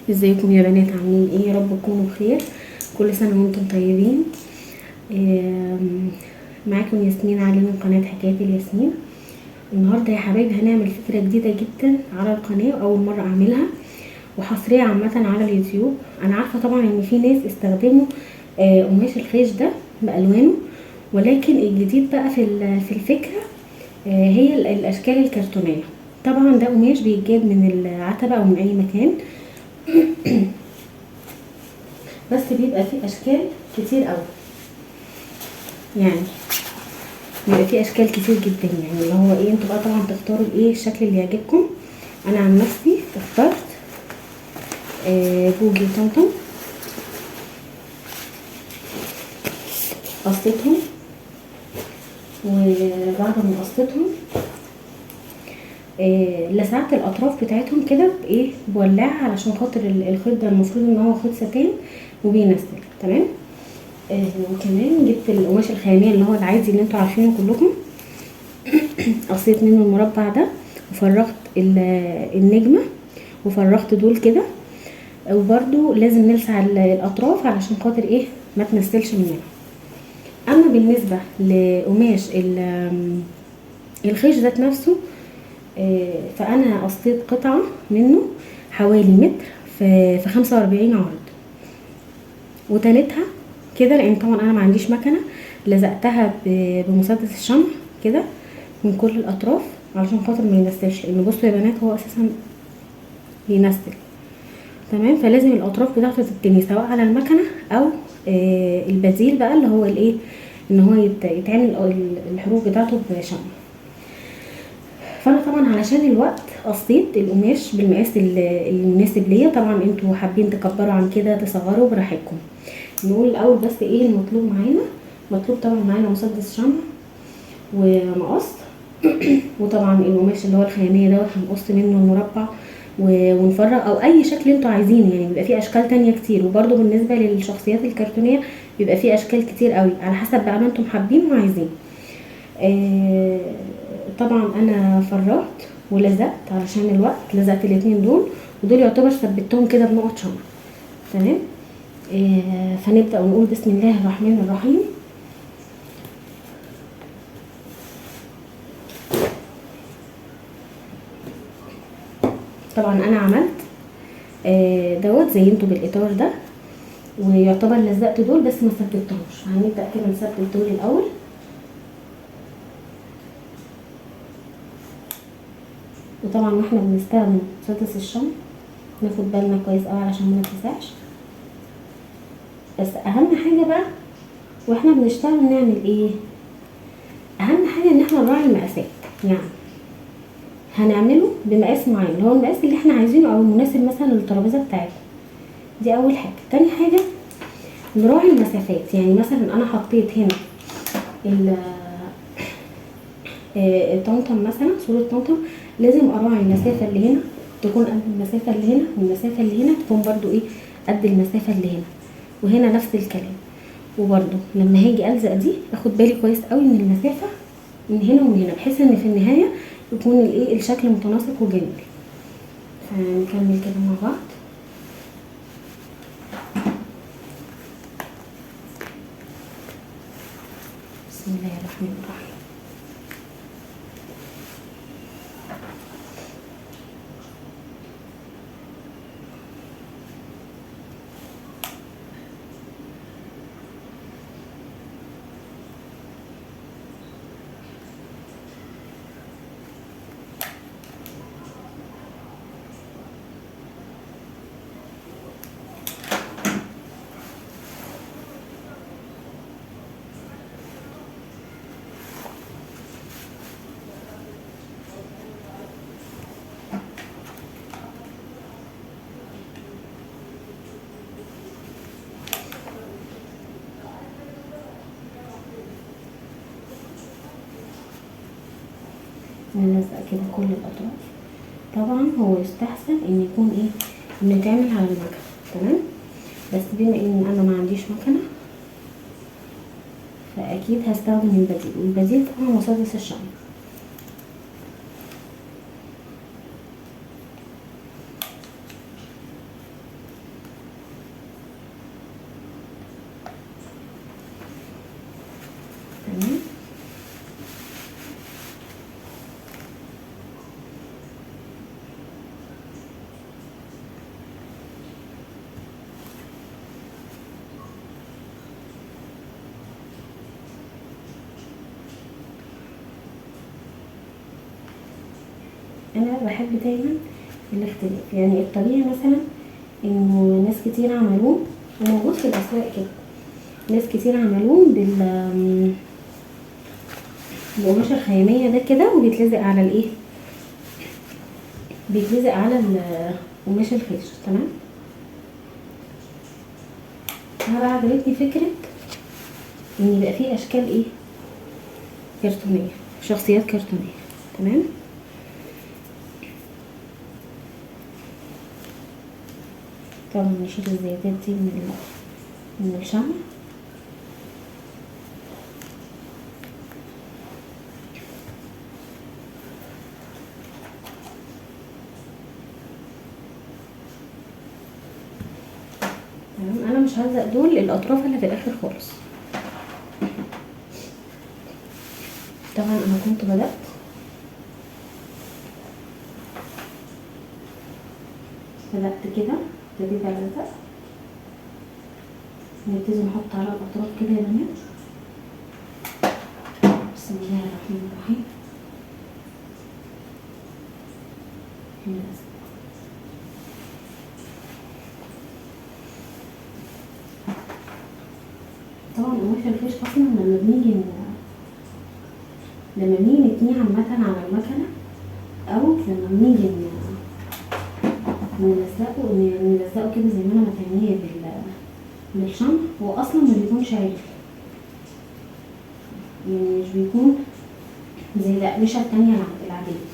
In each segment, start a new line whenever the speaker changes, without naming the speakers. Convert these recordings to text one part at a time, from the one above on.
ازيكم يا بنات؟ عاملين ايه؟ يا رب تكونوا بخير. كل سنه وانتم طيبين. معاكم ياسمين علي من قناه حكايات الياسمين. النهارده يا حبايبي هنعمل فكره جديده جدا على القناه، اول مره اعملها وحصريه عامه على اليوتيوب. انا عارفه طبعا ان في ناس استخدموا قماش الخيش ده بالوانه، ولكن الجديد بقى في الفكره هي الاشكال الكرتونيه. طبعا ده قماش بيتجاب من العتبه او من اي مكان، بس بيبقى فيه اشكال كتير قوي. يعني بيبقى فيه اشكال كتير جدا، يعني اللي هو ايه، انتوا بقى طبعا تختاروا ايه الشكل اللي يعجبكم. انا عن نفسي اخترت بوجي وطمطم، قصيتهم، وبعد ما قصيتهم لسعت الاطراف بتاعتهم كده بايه، بولاعه، علشان خاطر الخيط ده المفروض ان هو خيط ستان وبينسل تمام. وكمان جبت القماش الخياميه اللي هو العادي اللي انتوا عارفينه كلكم. قصيت منه المربع ده، وفرغت النجمه، وفرغت دول كده. وبرده لازم نلسع الاطراف علشان خاطر ايه، ما تنسلش مننا. اما بالنسبه لقماش الخيش ذات نفسه، فانا قصيت قطعه منه حوالي متر في 45 عرض، وتالتها كده، لان طبعا انا ما عنديش مكنه، لزقتها بمسدس الشمع كده من كل الاطراف علشان خاطر ما ينسلش، لان بصوا يا بنات هو اساسا بينسل تمام. فلازم الاطراف بتاعته تتني سواء على المكنه او البديل بقى اللي هو الايه، ان هو يتعمل الحروف بتاعته بشمع. فانا طبعا علشان الوقت قصيت القماش بالمقاس المناسب ليا. طبعا انتوا حابين تكبروا عن كده تصغروا براحتكم. نقول الاول بس ايه المطلوب معانا. مطلوب طبعا معانا مسدس شمع ومقص وطبعا القماش اللي هو الخياميه دوت هنقص منه المربع ونفرغ، او اي شكل انتوا عايزينه. يعني بيبقى فيه اشكال تانية كتير، وبرده بالنسبه للشخصيات الكرتونيه بيبقى فيه اشكال كتير قوي على حسب بقى ما انتم حابين وعايزين. طبعا انا فرغت ولزقت علشان الوقت، لزقت الاتنين دول، ودول يعتبر ثبتهم كده بنقط شمع تمام. فنبدا ونقول بسم الله الرحمن الرحيم. طبعا انا عملت دوت زينته بالاطار ده، ويعتبر لزقت دول بس ما ثبتهمش. هنبدا كده نثبت دول الاول. وطبعا واحنا بنستخدم مسدس الشمع ناخد بالنا كويس قوي علشان ما نتلسعش. بس اهم حاجه بقى واحنا بنشتغل نعمل ايه، اهم حاجه ان احنا نراعي المقاسات. يعني هنعمله بمقاس معين اللي هو المقاس اللي احنا عايزينه او المناسب مثلا للترابيزه بتاعتنا. دي اول حاجه. تاني حاجه نراعي المسافات. يعني مثلا انا حطيت هنا الطمطم، مثلا صوره طمطم، لازم اراعي المسافه اللي هنا تكون قد المسافه اللي هنا، والمسافه اللي هنا تكون برضو ايه، قد المسافه اللي هنا، وهنا نفس الكلام. وبرده لما هاجي الزق دي اخد بالي كويس قوي من المسافه من هنا ومن هنا، بحيث ان في النهايه يكون الايه الشكل متناسق وجميل. هنكمل كده مع بعض. بسم الله الرحمن الرحيم. نلزق كده كل الاطراف. طبعا هو يستحسن ان يكون ايه، انه يتعمل على المكنه تمام، بس بما ان انا ما عنديش مكنه فاكيد هستخدم البديل، والبديل طبعا مسدس الشمع. انا بحب دايما الاختلاف. يعني الطبيعي مثلا انه ناس كتير عملوه، وموجود في الاسواق كده، ناس كتير عملوه بالقماش الخيامية ده كده، وبيتلزق على الايه، بيتلزق على قماش الخيش. تمام. انا بقى عجبتني فكرة ان يبقى فيه اشكال ايه، كرتونية، شخصيات كرتونية. تمام. طبعا نشيل الزيادات دي من الشمع. تمام. انا مش هلزق دول الاطراف اللي في الاخر خالص. طبعا انا كنت بدأت كده، ابتديت الزق. نبتدي نحط على الاطراف كده يا بنات. بسم الله الرحمن الرحيم. طبعا قماش الخيش اصلا لما بنيجي نتنيه عامة على المكنة، او لما بنيجي نلزقه كده زي ما انا متنيه بالشمع، هو اصلا ما بيكونش عارف، يعني مش بيكون زي الأقمشة التانية العادية،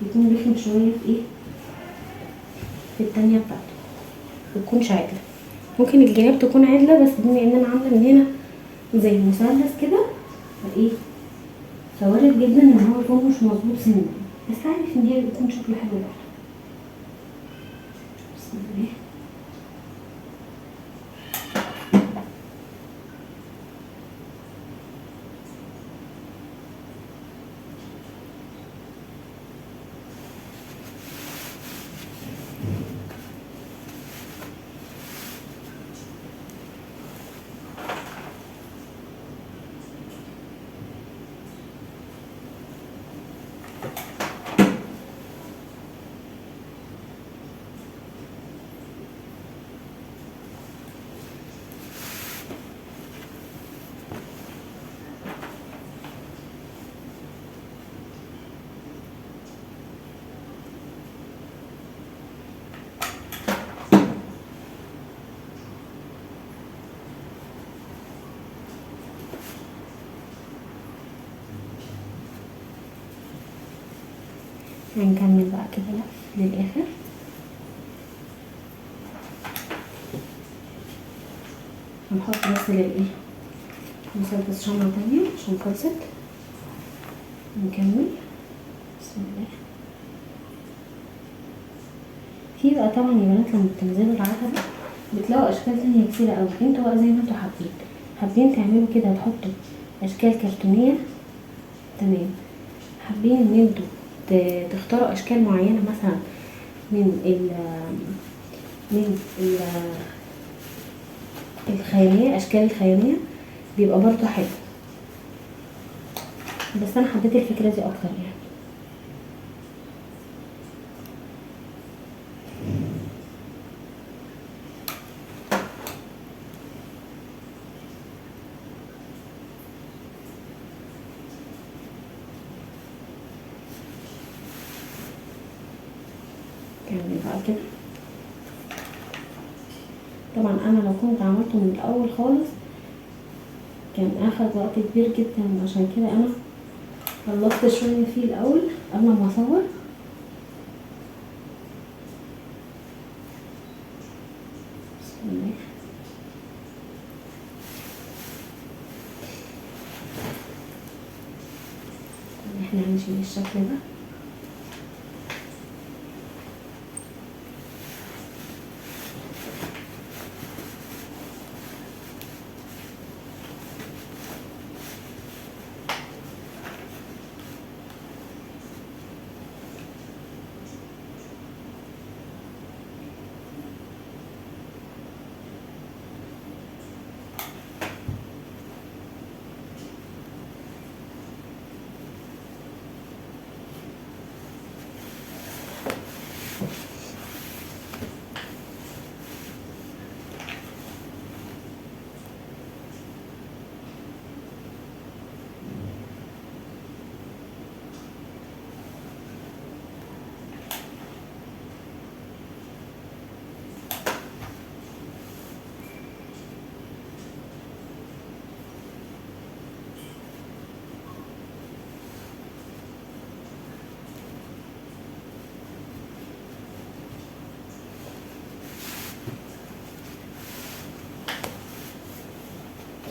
بيكون رخم شوية في ايه، في التانية بتاعته متكونش عادلة. ممكن الجناب تكون عادلة، بس بما ان انا عاملة من هنا زي مثلث كده، فايه، فوارد جدا ان هو يكون مش مظبوط سنة، بس عارف ان هي بتكون شكله حلو برضه. بسم الله. هنكمل بقى كده لف للاخر. هنحط بس للايه، مسدس شمعة تانية عشان خلصت. نكمل. بسم الله. في بقى طبعا يا بنات لما بتنزلوا العتبة بتلاقوا اشكال تانية كتيرة اوي، انتوا بقى زي ما انتوا حابين تعملوا كده، تحطوا اشكال كرتونية. تمام. حابين ان انتوا تختاروا اشكال معينة، مثلا من ال الخيامية، اشكال الخيامية بيبقى برضو حلو، بس انا حبيت الفكرة دي اكتر يعني. كمل بقى كده. طبعا انا لو كنت عملته من الاول خالص كان اخد وقت كبير جدا، عشان كده انا خلصت شوية فيه الاول قبل ما اصور. بسم الله. احنا هنشيل الشكل ده.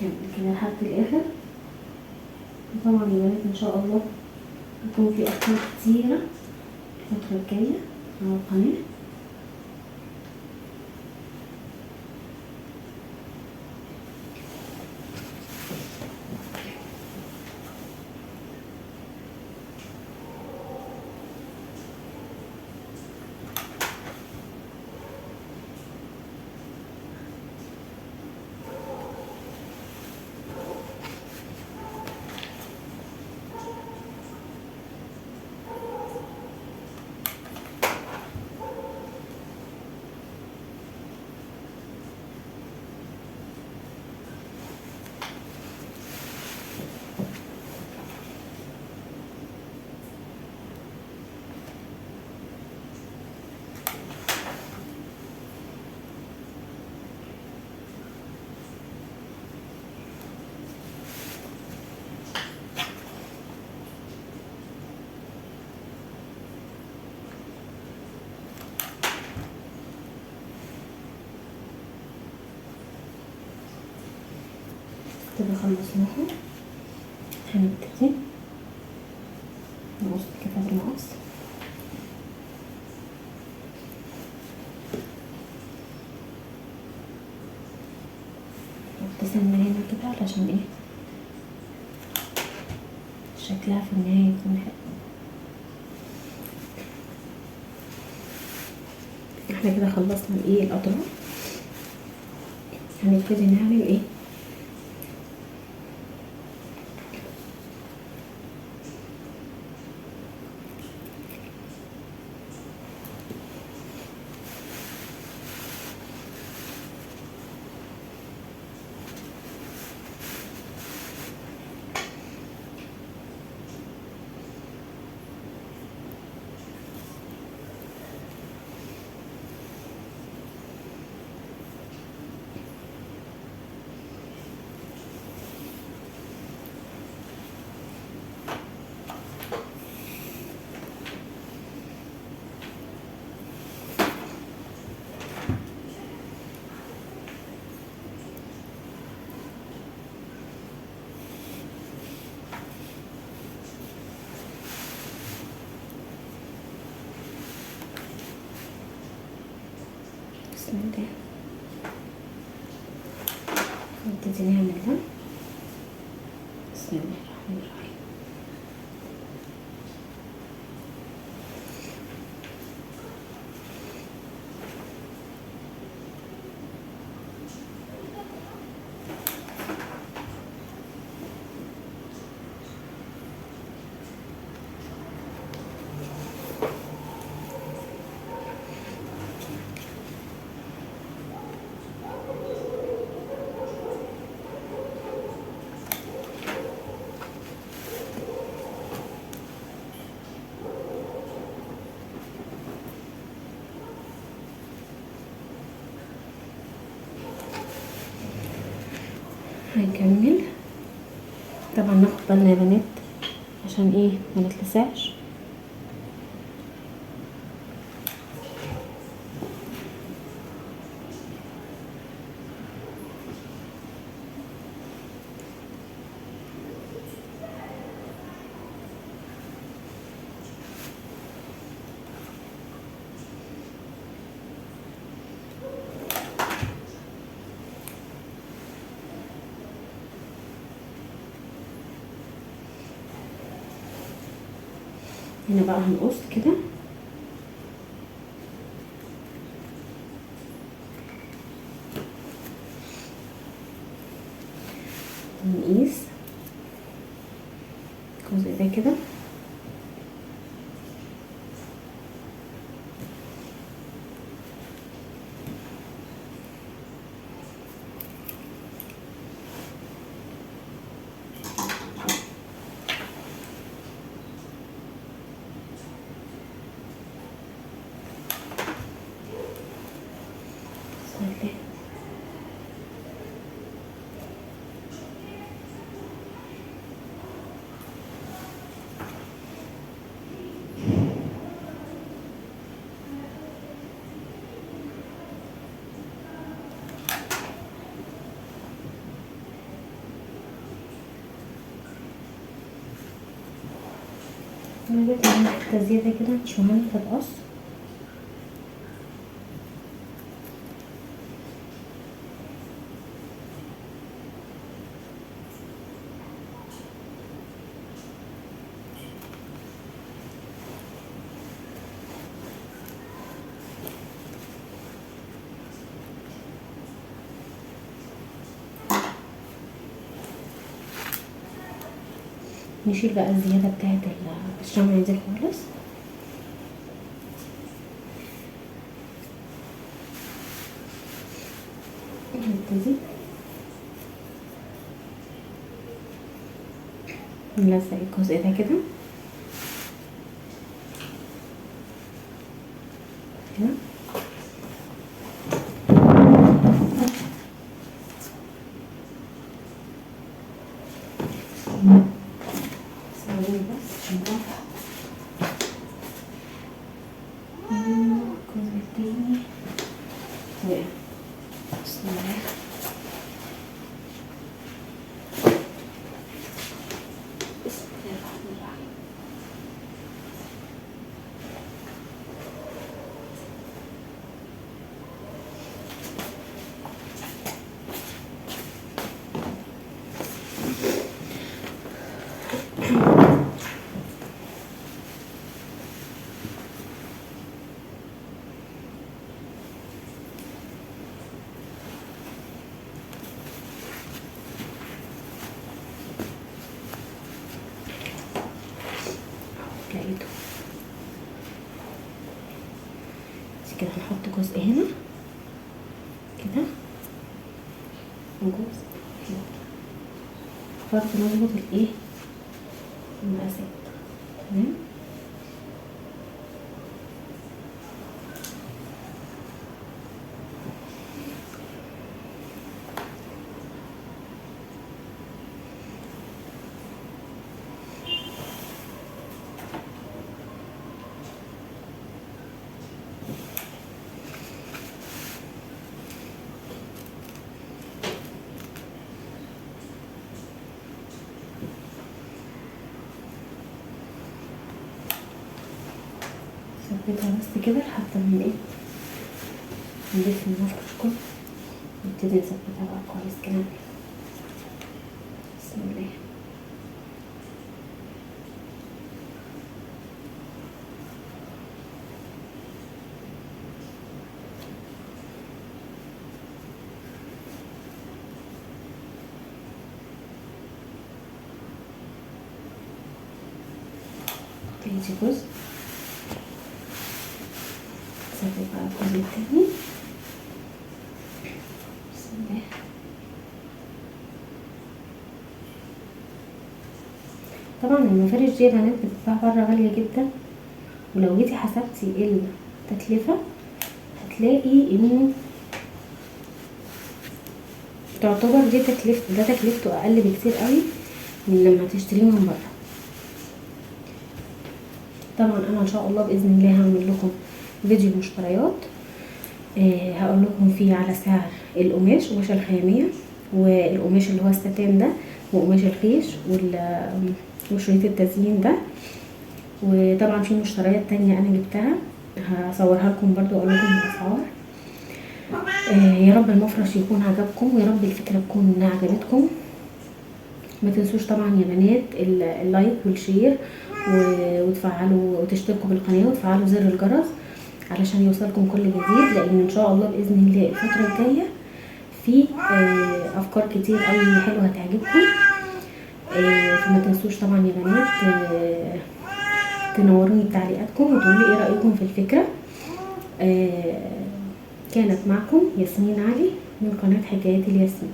كمل كده لحد الاخر. طبعا يا بنات ان شاء الله يكون في افكار كتيره الفتره الجايه على القناه. كده خلصناها. هنبتدي نقص كده بالمقص. ابتسمنا هنا كده علشان ايه شكلها في النهاية يكون حلو. احنا كده خلصنا الايه الاطراف. هنبتدي نعمل ايه بسم الله. نبتدي نعمل ده. بسم الله الرحمن الرحيم. هنكمل. طبعا ناخد بالنا يا بنات عشان ايه ما نتلسعش. هنا بقى هنقص كده ونقيس الجزء ده كده. بسم الله. انا جبت من حته زياده كده مش مهم تتقص. نشيل بقى الزياده بتاعت الشمع دي خالص. نبتدي نلزق الجزء ده كده هنا. ثواني بس عشان نرفع الجزء التاني وقع. بسم الله. بسم الله الرحمن الرحيم. لقيته كده. هنحط جزء هنا كده وجزء هنا برضه نظبط الايه المقاسات. تمام. ثبتها بس كده لحد ما ايه نضيف المفرش كله. نبتدي نثبتها بقى كويس كده. بسم الله. تيجي جزء ثبت بقى الجزء التاني. بسم الله. طبعا المفارش دي يا بنات بتتباع بره غالية جدا، ولو جيتي حسبتي التكلفة هتلاقي انه تعتبر دي تكلفته اقل بكتير قوي من لما تشتريه من بره. طبعا انا ان شاء الله باذن الله هعمل لكم فيديو مشتريات هقول لكم فيه على سعر القماش الخياميه، والقماش اللي هو الستان ده، وقماش الخيش، وشريط التزيين ده. وطبعا في مشتريات تانية انا جبتها هصورها لكم برضو واقول لكم الاسعار. يا رب المفرش يكون عجبكم، ويا رب الفكره تكون عجبتكم. ما تنسوش طبعا يا بنات اللايك والشير، وتفعلوا وتشتركوا بالقناه وتفعلوا زر الجرس علشان يوصلكم كل جديد، لان ان شاء الله باذن الله الفتره الجايه في افكار كتير قوي حلوه هتعجبكم. فما تنسوش طبعا يا بنات تنوروني بتعليقاتكم وتقولوا ايه رايكم في الفكره. كانت معكم ياسمين علي من قناه حكايات الياسمين.